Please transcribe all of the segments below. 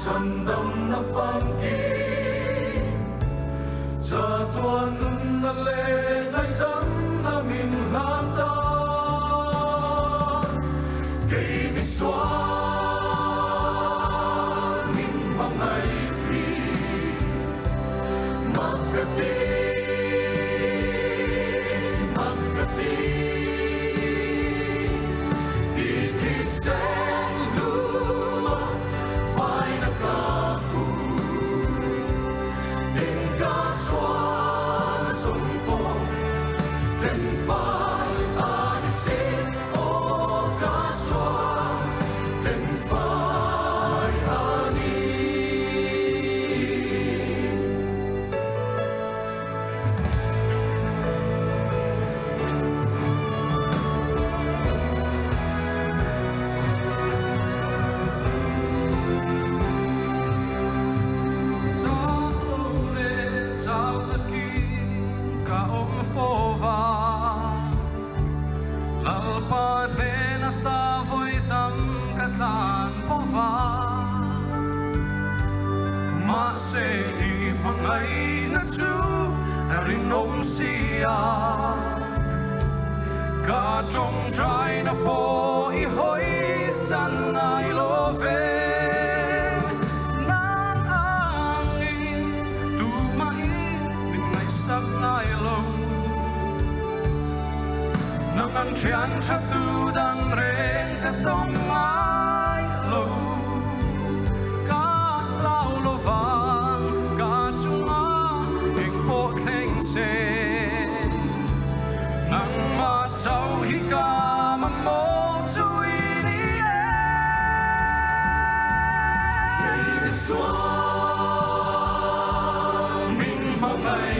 chân đâm na phan kỳ giờ tua nun na lệ ngày đắm na min lan ta cây bị xóa min mang ngày vì mặc cái đi thì sen lúa phai na ca bu tình ca xoan sông po tên phai an xin ô ca xoan tên phai ani Lalpa de na ta voi tam katan pova ma se I mangai na chu arinom sia ka trong trai na po I hoi san ai lo ve nan angin tu mai min ngai sap nai lo nang ang thian tha tu dang ren ka tong mai lo ka lao lo vang ka chunga ik po thleng se nang ma chau hi ka ma mo zui ni cây xóa min mang ngày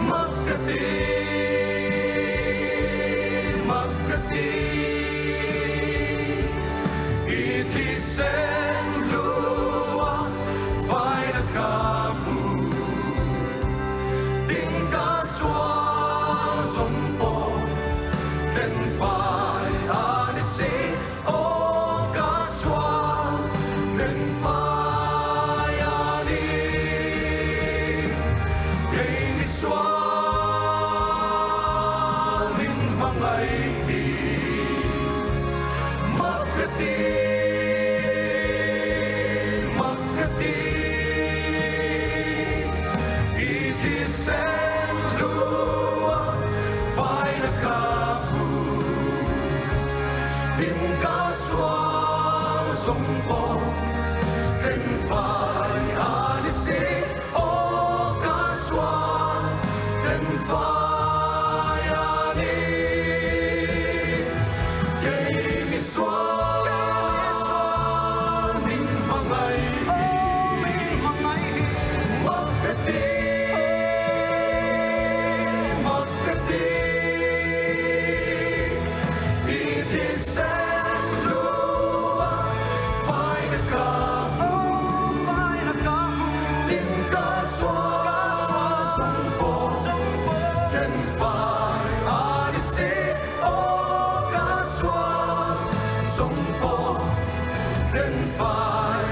mặc thì sen lúa phai na ca bu tình ca xoan sông po tên phai ani si ô ca xoan tên phai ani cây mi xoan min mang ngày thì sen lúa phai na ca bu tình ca xoan sông po tên phai ani si ô ca xoan tên phai ani cây mi xoan min mang ngày sông po tên phai